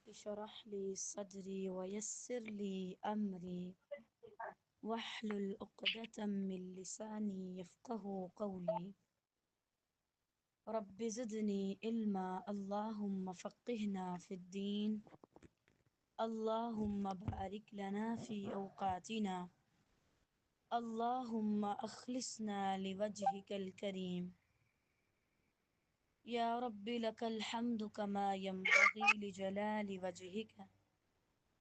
اشرح لي صدري ويسر لي أمري واحلل عقدة من لساني يفقه قولي رب زدني علما اللهم فقهنا في الدين اللهم بارك لنا في أوقاتنا اللهم أخلصنا لوجهك الكريم يا رب لك الحمد كما ينبغي لجلال وجهك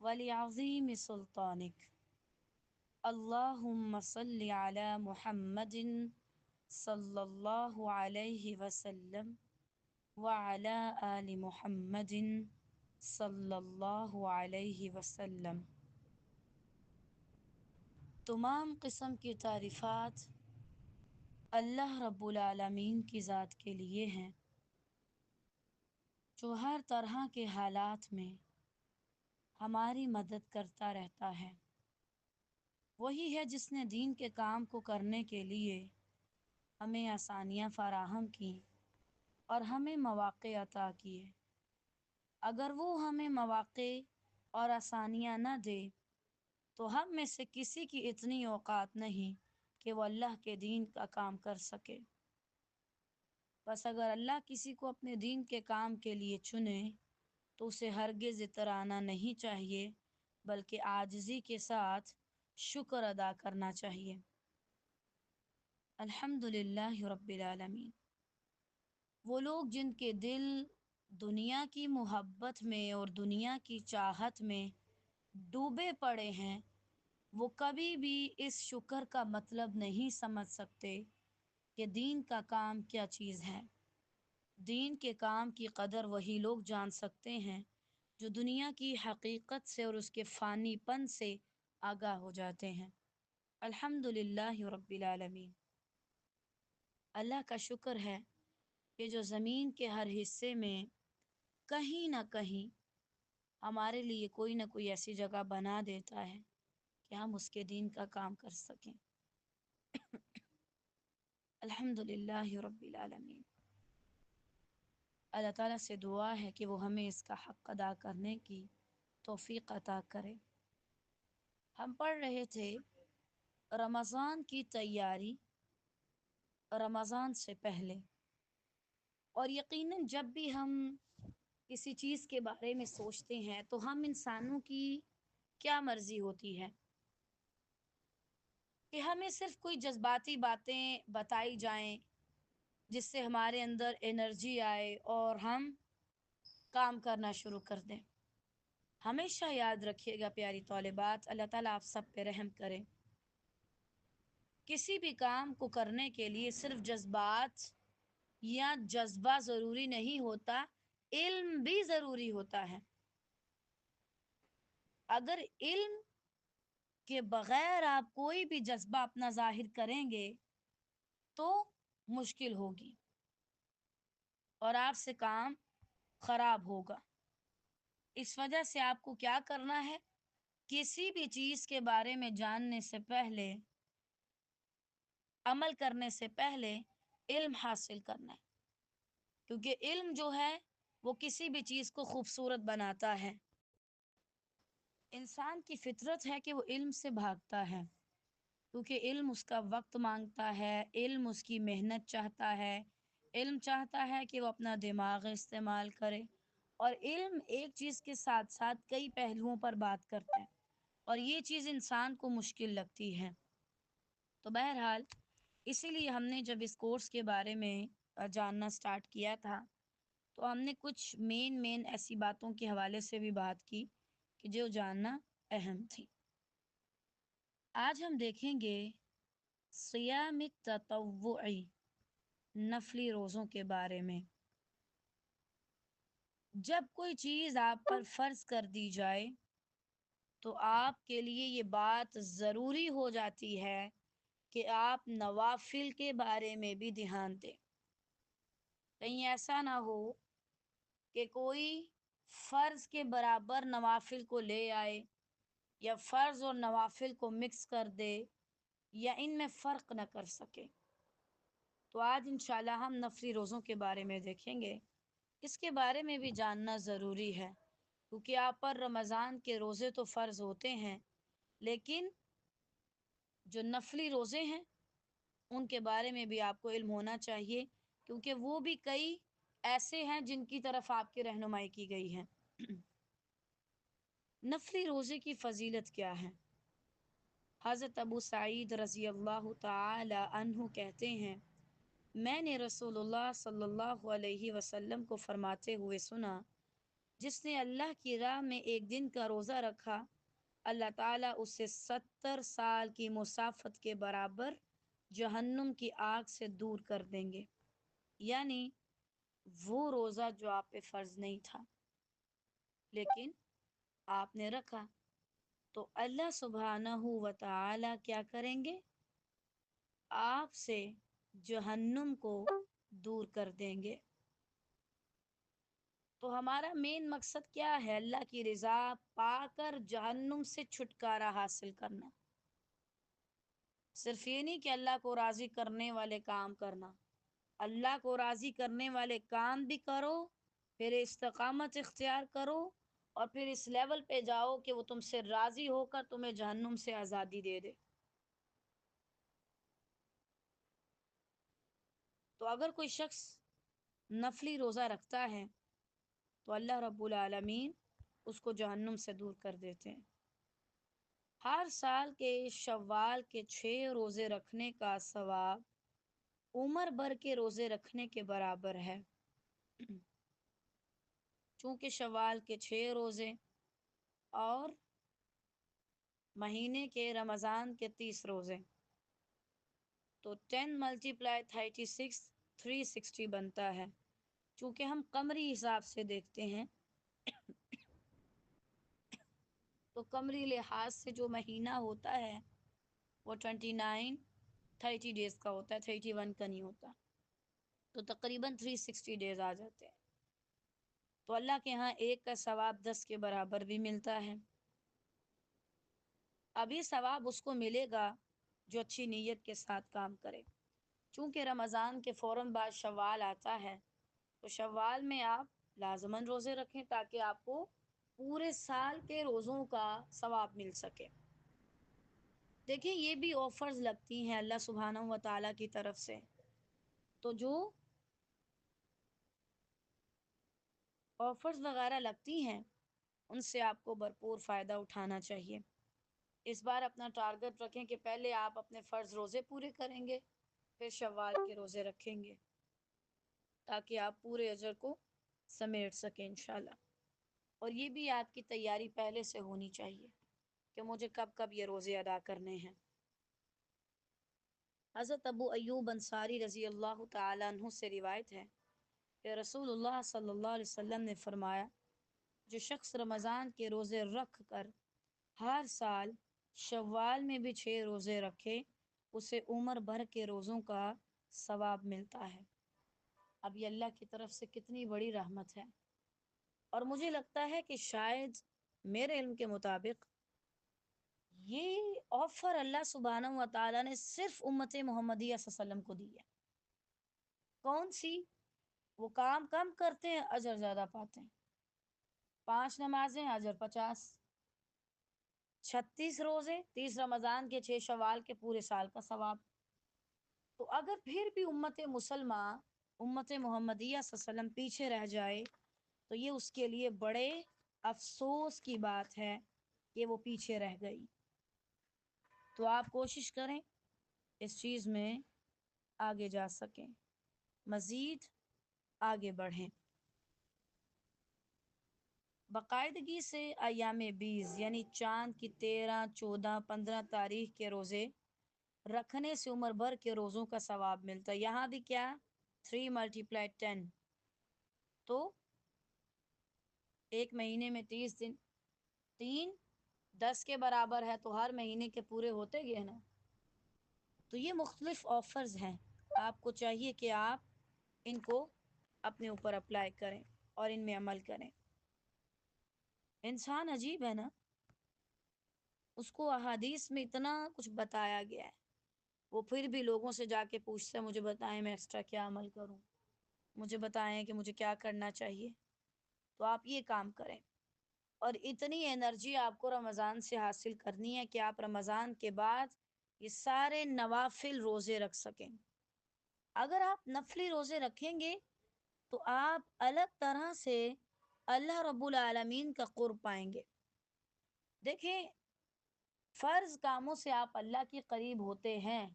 ولعظيم سلطانك اللهم صل على محمد صلى الله عليه وسلم وعلى آل محمد صلی اللہ علیہ وسلم۔ تمام قسم کی تعریفات اللہ رب العالمین کی ذات کے لیے ہیں، جو ہر طرح کے حالات میں ہماری مدد کرتا رہتا ہے۔ وہی ہے جس نے دین کے کام کو کرنے کے لیے ہمیں آسانیاں فراہم کی اور ہمیں مواقع عطا کیے۔ اگر وہ ہمیں مواقع اور آسانیاں نہ دے تو ہم میں سے کسی کی اتنی اوقات نہیں کہ وہ اللہ کے دین کا کام کر سکے۔ بس اگر اللہ کسی کو اپنے دین کے کام کے لیے چنے تو اسے ہرگز اترانا نہیں چاہیے، بلکہ عاجزی کے ساتھ شکر ادا کرنا چاہیے۔ الحمدللہ رب العالمین۔ وہ لوگ جن کے دل دنیا کی محبت میں اور دنیا کی چاہت میں ڈوبے پڑے ہیں، وہ کبھی بھی اس شکر کا مطلب نہیں سمجھ سکتے کہ دین کا کام کیا چیز ہے۔ دین کے کام کی قدر وہی لوگ جان سکتے ہیں جو دنیا کی حقیقت سے اور اس کے فانی پن سے آگاہ ہو جاتے ہیں۔ الحمدللہ رب العالمین۔ اللہ کا شکر ہے کہ جو زمین کے ہر حصے میں کہیں نہ کہیں ہمارے لیے کوئی نہ کوئی ایسی جگہ بنا دیتا ہے کہ ہم اس کے دین کا کام کر سکیں۔ الحمدللہ رب العالمین۔ اللہ تعالیٰ سے دعا ہے کہ وہ ہمیں اس کا حق ادا کرنے کی توفیق عطا کرے۔ ہم پڑھ رہے تھے رمضان کی تیاری رمضان سے پہلے، اور یقیناً جب بھی ہم کسی چیز کے بارے میں سوچتے ہیں تو ہم انسانوں کی کیا مرضی ہوتی ہے کہ ہمیں صرف کوئی جذباتی باتیں بتائی جائیں جس سے ہمارے اندر انرجی آئے اور ہم کام کرنا شروع کر دیں۔ ہمیشہ یاد رکھیے گا پیاری طالبات، اللہ تعالیٰ آپ سب پہ رحم کرے۔ کسی بھی کام کو کرنے کے لیے صرف جذبات یا جذبہ ضروری نہیں ہوتا، علم بھی ضروری ہوتا ہے۔ اگر علم کے بغیر آپ کوئی بھی جذبہ اپنا ظاہر کریں گے تو مشکل ہوگی اور آپ سے کام خراب ہوگا۔ اس وجہ سے آپ کو کیا کرنا ہے؟ کسی بھی چیز کے بارے میں جاننے سے پہلے، عمل کرنے سے پہلے علم حاصل کرنا ہے، کیونکہ علم جو ہے وہ کسی بھی چیز کو خوبصورت بناتا ہے۔ انسان کی فطرت ہے کہ وہ علم سے بھاگتا ہے، کیونکہ علم اس کا وقت مانگتا ہے، علم اس کی محنت چاہتا ہے، علم چاہتا ہے کہ وہ اپنا دماغ استعمال کرے، اور علم ایک چیز کے ساتھ ساتھ کئی پہلوؤں پر بات کرتا ہے، اور یہ چیز انسان کو مشکل لگتی ہے۔ تو بہرحال اسی لیے ہم نے جب اس کورس کے بارے میں جاننا سٹارٹ کیا تھا تو ہم نے کچھ مین ایسی باتوں کے حوالے سے بھی بات کی کہ جو جاننا اہم تھی۔ آج ہم دیکھیں گے صیام التطوعی، نفلی روزوں کے بارے میں۔ جب کوئی چیز آپ پر فرض کر دی جائے تو آپ کے لیے یہ بات ضروری ہو جاتی ہے کہ آپ نوافل کے بارے میں بھی دھیان دیں۔ کہیں ایسا نہ ہو کہ کوئی فرض کے برابر نوافل کو لے آئے یا فرض اور نوافل کو مکس کر دے یا ان میں فرق نہ کر سکے۔ تو آج انشاءاللہ ہم نفلی روزوں کے بارے میں دیکھیں گے۔ اس کے بارے میں بھی جاننا ضروری ہے کیونکہ آپ پر رمضان کے روزے تو فرض ہوتے ہیں، لیکن جو نفلی روزے ہیں ان کے بارے میں بھی آپ کو علم ہونا چاہیے، کیونکہ وہ بھی کئی ایسے ہیں جن کی طرف آپ کی رہنمائی کی گئی ہے۔ نفلی روزے کی فضیلت کیا ہے؟ حضرت ابو سعید رضی اللہ تعالی عنہ کہتے ہیں، میں نے رسول اللہ صلی اللہ علیہ وسلم کو فرماتے ہوئے سنا، جس نے اللہ کی راہ میں ایک دن کا روزہ رکھا، اللہ تعالیٰ اسے 70 سال کی مسافت کے برابر جہنم کی آگ سے دور کر دیں گے۔ یعنی وہ روزہ جو آپ پہ فرض نہیں تھا لیکن آپ نے رکھا، تو اللہ سبحانہ و تعالی کیا کریں گے؟ آپ سے جہنم کو دور کر دیں گے۔ تو ہمارا مین مقصد کیا ہے؟ اللہ کی رضا پا کر جہنم سے چھٹکارا حاصل کرنا۔ صرف یہ نہیں کہ اللہ کو راضی کرنے والے کام کرنا، اللہ کو راضی کرنے والے کام بھی کرو، پھر استقامت اختیار کرو، اور پھر اس لیول پہ جاؤ کہ وہ تم سے راضی ہو کر تمہیں جہنم سے آزادی دے دے۔ تو اگر کوئی شخص نفلی روزہ رکھتا ہے تو اللہ رب العالمین اس کو جہنم سے دور کر دیتے ہیں۔ ہر سال کے شوال کے 6 روزے رکھنے کا ثواب عمر بھر کے روزے رکھنے کے برابر ہے۔ چونکہ شوال کے 6 روزے اور مہینے کے رمضان کے 30 روزے، تو 10 ملٹیپلائی 36 360 بنتا ہے۔ چونکہ ہم قمری حساب سے دیکھتے ہیں تو قمری لحاظ سے جو مہینہ ہوتا ہے وہ 30 ڈیز کا ہوتا ہے، 31 کا نہیں ہوتا، تو تقریباً 360 ڈیز آ جاتے ہیں۔ تو اللہ کے ہاں ایک کا ثواب 10 کے برابر بھی ملتا ہے۔ اب یہ ثواب اس کو ملے گا جو اچھی نیت کے ساتھ کام کرے۔ چونکہ رمضان کے فوراً بعد شوال آتا ہے، تو شوال میں آپ لازماً روزے رکھیں تاکہ آپ کو پورے سال کے روزوں کا ثواب مل سکے۔ دیکھیں یہ بھی آفرز لگتی ہیں اللہ سبحانہ و تعالیٰ کی طرف سے، تو جو آفرز وغیرہ لگتی ہیں ان سے آپ کو بھرپور فائدہ اٹھانا چاہیے۔ اس بار اپنا ٹارگٹ رکھیں کہ پہلے آپ اپنے فرض روزے پورے کریں گے، پھر شوال کے روزے رکھیں گے، تاکہ آپ پورے اجر کو سمیٹ سکیں انشاءاللہ۔ اور یہ بھی آپ کی تیاری پہلے سے ہونی چاہیے کہ مجھے کب کب یہ روزے ادا کرنے ہیں۔ حضرت ابو ایوب انصاری رضی اللہ تعالیٰ عنہ سے روایت ہے کہ رسول اللہ صلی اللہ علیہ وسلم نے فرمایا، جو شخص رمضان کے روزے رکھ کر ہر سال شوال میں بھی 6 روزے رکھے، اسے عمر بھر کے روزوں کا ثواب ملتا ہے۔ اب یہ اللہ کی طرف سے کتنی بڑی رحمت ہے، اور مجھے لگتا ہے کہ شاید میرے علم کے مطابق یہ آفر اللہ سبحانہ و تعالیٰ نے صرف امت محمدیہ صلی اللہ علیہ وسلم کو دی ہے۔ کون سی؟ وہ کام کم کرتے ہیں اجر زیادہ پاتے ہیں، 5 نمازیں اجر 50، 36 روزے 30 رمضان کے 6 شوال کے پورے سال کا ثواب۔ تو اگر پھر بھی امت مسلمہ امت محمدیہ صلی اللہ علیہ وسلم پیچھے رہ جائے تو یہ اس کے لیے بڑے افسوس کی بات ہے کہ وہ پیچھے رہ گئی۔ تو آپ کوشش کریں اس چیز میں آگے جا سکیں، مزید آگے بڑھیں۔ باقاعدگی سے ایام بیز یعنی چاند کی 13، 14، 15 تاریخ کے روزے رکھنے سے عمر بھر کے روزوں کا ثواب ملتا ہے۔ یہاں بھی کیا 3 ملٹیپلائی 10، تو ایک مہینے میں 30 دن، 3 10 کے برابر ہے، تو ہر مہینے کے پورے ہوتے گئے نا۔ تو یہ مختلف آفرز ہیں، آپ کو چاہیے کہ آپ ان کو اپنے اوپر اپلائی کریں اور ان میں عمل کریں۔ انسان عجیب ہے نا، اس کو احادیث میں اتنا کچھ بتایا گیا ہے، وہ پھر بھی لوگوں سے جا کے پوچھتے ہیں مجھے بتائیں میں ایکسٹرا کیا عمل کروں، مجھے بتائیں کہ مجھے کیا کرنا چاہیے۔ تو آپ یہ کام کریں اور اتنی انرجی آپ کو رمضان سے حاصل کرنی ہے کہ آپ رمضان کے بعد یہ سارے نوافل روزے رکھ سکیں۔ اگر آپ نفلی روزے رکھیں گے تو آپ الگ طرح سے اللہ رب العالمین کا قرب پائیں گے۔ دیکھیں، فرض کاموں سے آپ اللہ کے قریب ہوتے ہیں،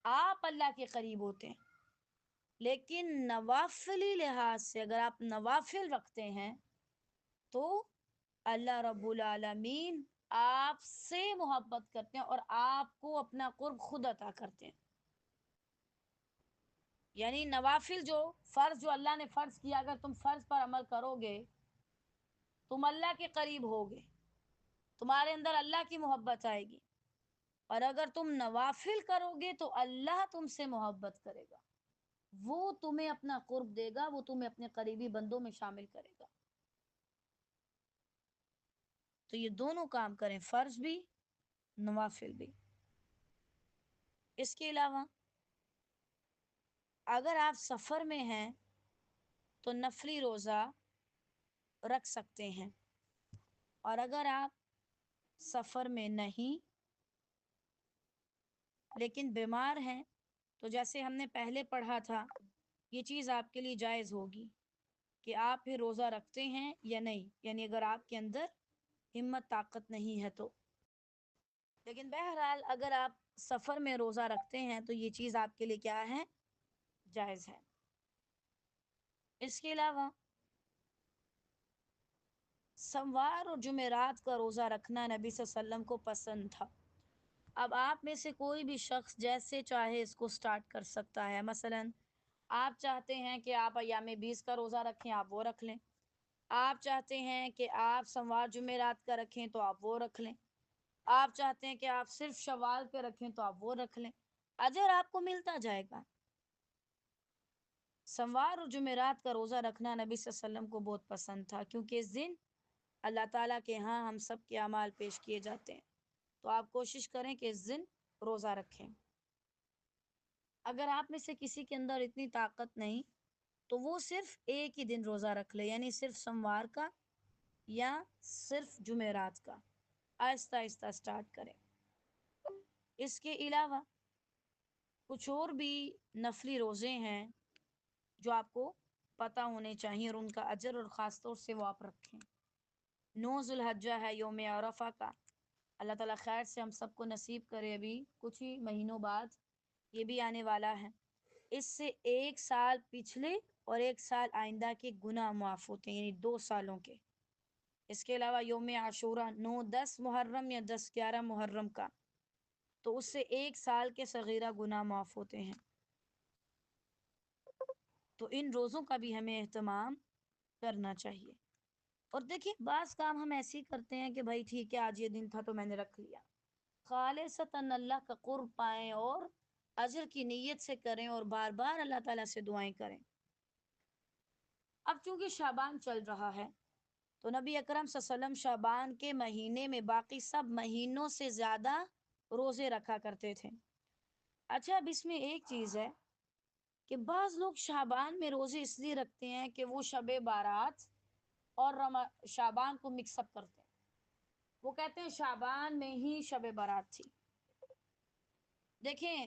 آپ اللہ کے قریب ہوتے ہیں، لیکن نوافلی لحاظ سے اگر آپ نوافل رکھتے ہیں تو اللہ رب العالمین آپ سے محبت کرتے ہیں اور آپ کو اپنا قرب خود عطا کرتے ہیں۔ یعنی نوافل جو اللہ نے فرض کیا، اگر تم فرض پر عمل کرو گے تم اللہ کے قریب ہوگے، تمہارے اندر اللہ کی محبت آئے گی، اور اگر تم نوافل کرو گے تو اللہ تم سے محبت کرے گا، وہ تمہیں اپنا قرب دے گا، وہ تمہیں اپنے قریبی بندوں میں شامل کرے گا۔ تو یہ دونوں کام کریں، فرض بھی نوافل بھی۔ اس کے علاوہ اگر آپ سفر میں ہیں تو نفلی روزہ رکھ سکتے ہیں، اور اگر آپ سفر میں نہیں لیکن بیمار ہیں تو جیسے ہم نے پہلے پڑھا تھا، یہ چیز آپ کے لیے جائز ہوگی کہ آپ پھر روزہ رکھتے ہیں یا نہیں، یعنی اگر آپ کے اندر ہمت طاقت نہیں ہے تو۔ لیکن بہرحال اگر آپ سفر میں روزہ رکھتے ہیں تو یہ چیز آپ کے لیے کیا ہے؟ جائز ہے۔ اس کے علاوہ سوموار اور جمعرات کا روزہ رکھنا نبی صلی اللہ علیہ وسلم کو پسند تھا۔ اب آپ میں سے کوئی بھی شخص جیسے چاہے اس کو سٹارٹ کر سکتا ہے۔ مثلا آپ چاہتے ہیں کہ آپ ایام 20 کا روزہ رکھیں، آپ وہ رکھ لیں۔ آپ چاہتے ہیں کہ آپ سوموار جمعرات کا رکھیں تو آپ وہ رکھ لیں۔ آپ چاہتے ہیں کہ آپ صرف شوال کے رکھیں تو آپ وہ رکھ لیں، اجر آپ کو ملتا جائے گا۔ سوموار اور جمعرات کا روزہ رکھنا نبی صلی اللہ علیہ وسلم کو بہت پسند تھا، کیونکہ اس دن اللہ تعالیٰ کے ہاں ہم سب کے اعمال پیش کیے جاتے ہیں، تو آپ کوشش کریں کہ اس دن روزہ رکھیں۔ اگر آپ میں سے کسی کے اندر اتنی طاقت نہیں تو وہ صرف ایک ہی دن روزہ رکھ لے، یعنی صرف سوموار کا یا صرف جمعرات کا، آہستہ آہستہ سٹارٹ کریں۔ اس کے علاوہ کچھ اور بھی نفلی روزے ہیں جو آپ کو پتہ ہونے چاہیے اور ان کا اجر اور خاص طور سے وہ آپ رکھیں۔ 9 ذوالحجہ ہے، یوم عرفہ کا، اللہ تعالیٰ خیر سے ہم سب کو نصیب کرے، ابھی کچھ ہی مہینوں بعد یہ بھی آنے والا ہے۔ اس سے 1 سال پچھلے اور 1 سال آئندہ کے گناہ معاف ہوتے ہیں، یعنی 2 سالوں کے۔ اس کے علاوہ یوم عاشورہ 9-10 محرم یا 10-11 محرم کا، تو اس سے 1 سال کے صغیرہ گناہ معاف ہوتے ہیں۔ تو ان روزوں کا بھی ہمیں اہتمام کرنا چاہیے۔ اور دیکھیں، بعض کام ہم ایسے ہی کرتے ہیں کہ بھائی ٹھیک ہے آج یہ دن تھا تو میں نے رکھ لیا، خالصتاً اللہ کا قرب پائیں اور اجر کی نیت سے کریں اور بار بار اللہ تعالیٰ سے دعائیں کریں۔ اب چونکہ شعبان چل رہا ہے تو نبی اکرم صلی اللہ علیہ وسلم شعبان کے مہینے میں باقی سب مہینوں سے زیادہ روزے رکھا کرتے تھے۔ اچھا، اب اس میں ایک چیز ہے کہ بعض لوگ شعبان میں روزے اس لیے رکھتے ہیں کہ وہ شب بارات اور شعبان کو مکس اپ کرتے ہیں۔ وہ کہتے ہیں شعبان میں ہی شب بارات تھی۔ دیکھیں،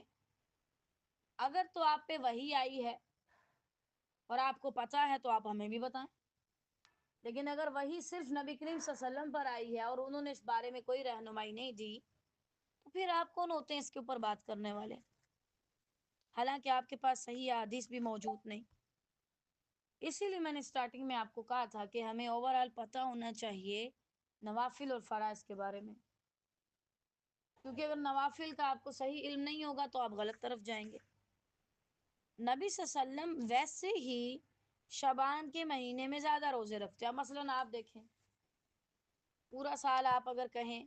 اگر تو آپ پہ وحی آئی ہے اور آپ کو پتہ ہے تو آپ ہمیں بھی بتائیں، لیکن اگر وحی صرف نبی کریم صلی اللہ علیہ وسلم پر آئی ہے اور انہوں نے اس بارے میں کوئی رہنمائی نہیں دی تو پھر آپ کون ہوتے ہیں اس کے اوپر بات کرنے والے؟ حالانکہ آپ کے پاس صحیح حدیث بھی موجود نہیں۔ اسی لیے میں نے سٹارٹنگ میں آپ کو کہا تھا کہ ہمیں اوورآل پتہ ہونا چاہیے نوافل اور فرائض کے بارے میں، کیونکہ اگر نوافل کا آپ کو صحیح علم نہیں ہوگا تو آپ غلط طرف جائیں گے۔ نبی صلی اللہ علیہ وسلم ویسے ہی شعبان کے مہینے میں زیادہ روزے رکھتے ہیں۔ مثلا آپ دیکھیں، پورا سال آپ اگر کہیں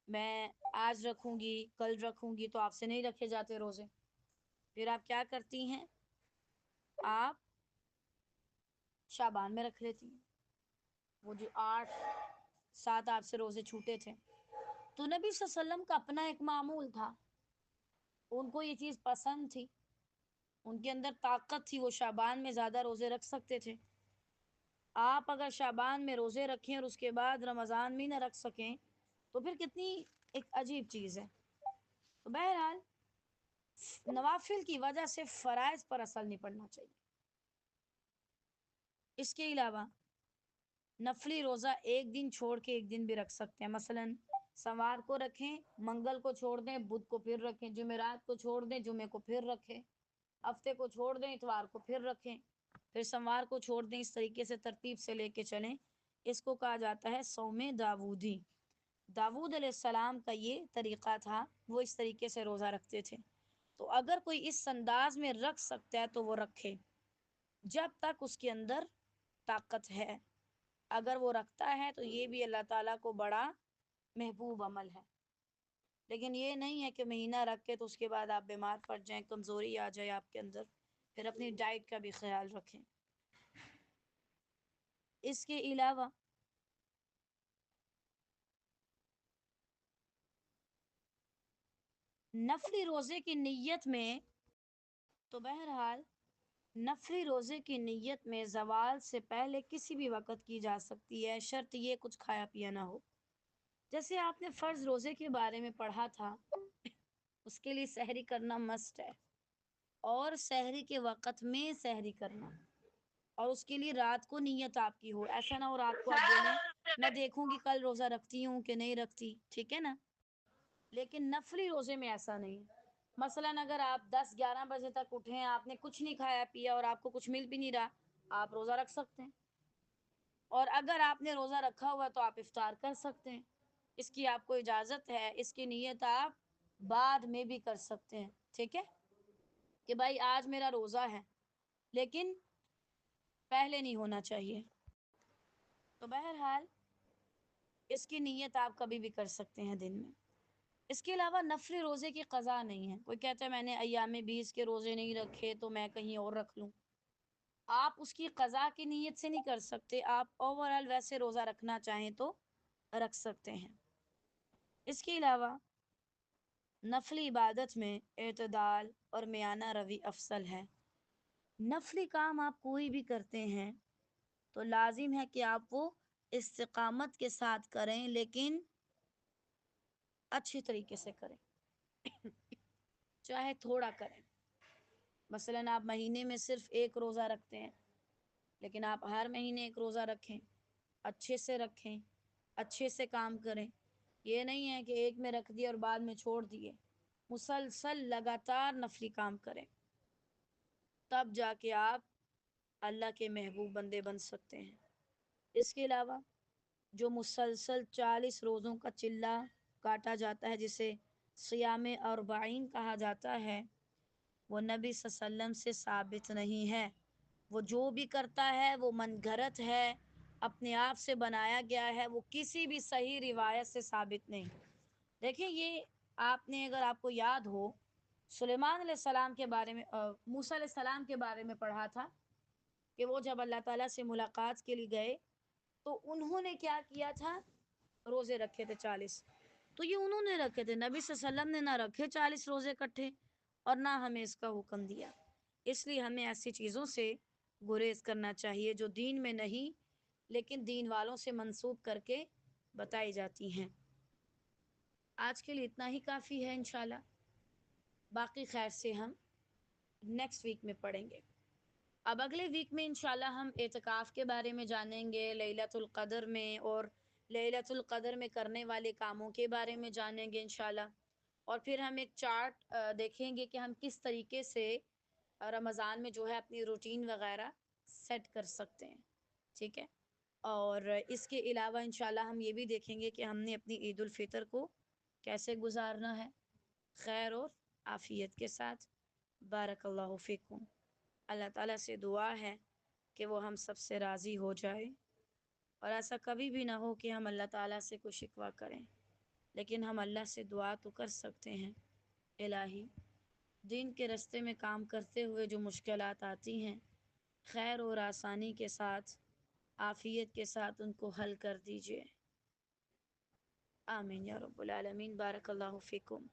میں آج رکھوں گی کل رکھوں گی تو آپ سے نہیں رکھے جاتے روزے، پھر آپ کیا کرتی ہیں؟ آپ شعبان میں رکھ لیتی ہیں، وہ جو 8-7 آپ سے روزے چھوٹے تھے۔ تو نبی صلی اللہ علیہ وسلم کا اپنا ایک معمول تھا، ان کو یہ چیز پسند تھی، ان کے اندر طاقت تھی، وہ شعبان میں زیادہ روزے رکھ سکتے تھے۔ آپ اگر شعبان میں روزے رکھیں اور اس کے بعد رمضان میں نہ رکھ سکیں تو پھر کتنی ایک عجیب چیز ہے۔ تو بہرحال نوافل کی وجہ سے فرائض پر اثر نہیں پڑنا چاہیے۔ اس کے علاوہ نفلی روزہ ایک دن چھوڑ کے ایک دن بھی رکھ سکتے ہیں، مثلا سوار کو رکھیں، منگل کو چھوڑ دیں، بدھ کو پھر رکھیں، جمعرات کو چھوڑ دیں، جمعے کو پھر رکھیں، ہفتے کو چھوڑ دیں، اتوار کو پھر رکھیں، پھر سوار کو چھوڑ دیں۔ اس طریقے سے ترتیب سے لے کے چلیں۔ اس کو کہا جاتا ہے صوم داودی۔ داود علیہ السلام کا یہ طریقہ تھا، وہ اس طریقے سے روزہ رکھتے تھے۔ تو اگر کوئی اس انداز میں رکھ سکتا ہے تو وہ رکھے، جب تک اس کے اندر طاقت ہے۔ اگر وہ رکھتا ہے تو یہ بھی اللہ تعالیٰ کو بڑا محبوب عمل ہے، لیکن یہ نہیں ہے کہ مہینہ رکھ کے تو اس کے بعد آپ بیمار پڑ جائیں، کمزوری آ جائے آپ کے اندر۔ پھر اپنی ڈائٹ کا بھی خیال رکھیں۔ اس کے علاوہ نفلی روزے کی نیت میں، تو بہرحال نفلی روزے کی نیت میں زوال سے پہلے کسی بھی وقت کی جا سکتی ہے، شرط یہ کچھ کھایا پیا نہ ہو۔ جیسے آپ نے فرض روزے کے بارے میں پڑھا تھا، اس کے لیے سحری کرنا مست ہے، اور سحری کے وقت میں سحری کرنا، اور اس کے لیے رات کو نیت آپ کی ہو۔ ایسا نہ ہو رات کو آپ بولیں میں دیکھوں گی کل روزہ رکھتی ہوں کہ نہیں رکھتی، ٹھیک ہے نا۔ لیکن نفلی روزے میں ایسا نہیں۔ مثلاً اگر آپ 10-11 بجے تک اٹھیں، آپ نے کچھ نہیں کھایا پیا اور آپ کو کچھ مل بھی نہیں رہا، آپ روزہ رکھ سکتے ہیں۔ اور اگر آپ نے روزہ رکھا ہوا تو آپ افطار کر سکتے ہیں، اس کی آپ کو اجازت ہے۔ اس کی نیت آپ بعد میں بھی کر سکتے ہیں، ٹھیک ہے، کہ بھائی آج میرا روزہ ہے، لیکن پہلے نہیں ہونا چاہیے۔ تو بہرحال اس کی نیت آپ کبھی بھی کر سکتے ہیں دن میں۔ اس کے علاوہ نفلی روزے کی قضا نہیں ہے۔ کوئی کہتا ہے میں نے ایام 20 کے روزے نہیں رکھے تو میں کہیں اور رکھ لوں، آپ اس کی قضا کی نیت سے نہیں کر سکتے، آپ اوورآل ویسے روزہ رکھنا چاہیں تو رکھ سکتے ہیں۔ اس کے علاوہ نفلی عبادت میں اعتدال اور میانہ روی افضل ہے۔ نفلی کام آپ کوئی بھی کرتے ہیں تو لازم ہے کہ آپ وہ استقامت کے ساتھ کریں، لیکن اچھی طریقے سے کریں، چاہے تھوڑا کریں۔ مثلاً آپ مہینے میں صرف ایک روزہ رکھتے ہیں، لیکن آپ ہر مہینے ایک روزہ رکھیں، اچھے سے رکھیں، اچھے سے کام کریں۔ یہ نہیں ہے کہ ایک میں رکھ دیا اور بعد میں چھوڑ دیے۔ مسلسل لگاتار نفلی کام کریں، تب جا کے آپ اللہ کے محبوب بندے بن سکتے ہیں۔ اس کے علاوہ جو مسلسل 40 روزوں کا چلہ کاٹا جاتا ہے، جسے صیام اربعین کہا جاتا ہے، وہ نبی صلی اللہ علیہ وسلم سے ثابت نہیں ہے۔ وہ جو بھی کرتا ہے وہ من گھڑت ہے، اپنے آپ سے بنایا گیا ہے، وہ کسی بھی صحیح روایت سے ثابت نہیں۔ دیکھیں، یہ آپ نے اگر آپ کو یاد ہو سلیمان علیہ السلام کے بارے میں، موسیٰ علیہ السلام کے بارے میں پڑھا تھا کہ وہ جب اللہ تعالیٰ سے ملاقات کے لیے گئے تو انہوں نے کیا کیا تھا؟ روزے رکھے تھے 40۔ تو یہ انہوں نے رکھے تھے، نبی صلی اللہ علیہ وسلم نے نہ رکھے 40 روزے کٹھے، اور نہ ہمیں اس کا حکم دیا۔ اس لیے ہمیں ایسی چیزوں سے گریز کرنا چاہیے جو دین میں نہیں لیکن دین والوں سے منسوب کر کے بتائی جاتی ہیں۔ آج کے لیے اتنا ہی کافی ہے انشاءاللہ، باقی خیر سے ہم نیکسٹ ویک میں پڑھیں گے۔ اب اگلے ویک میں انشاءاللہ ہم اعتکاف کے بارے میں جانیں گے، لیلۃ القدر میں اور لیلۃ القدر میں کرنے والے کاموں کے بارے میں جانیں گے انشاءاللہ، اور پھر ہم ایک چارٹ دیکھیں گے کہ ہم کس طریقے سے رمضان میں جو ہے اپنی روٹین وغیرہ سیٹ کر سکتے ہیں، ٹھیک ہے۔ اور اس کے علاوہ انشاءاللہ ہم یہ بھی دیکھیں گے کہ ہم نے اپنی عید الفطر کو کیسے گزارنا ہے، خیر اور عافیت کے ساتھ۔ بارک اللہ فیکم۔ اللہ تعالیٰ سے دعا ہے کہ وہ ہم سب سے راضی ہو جائے، اور ایسا کبھی بھی نہ ہو کہ ہم اللہ تعالیٰ سے کوئی شکوہ کریں، لیکن ہم اللہ سے دعا تو کر سکتے ہیں، الہی دین کے راستے میں کام کرتے ہوئے جو مشکلات آتی ہیں، خیر اور آسانی کے ساتھ، عافیت کے ساتھ ان کو حل کر دیجئے۔ آمین یا رب العالمین۔ بارک اللہ فیکم۔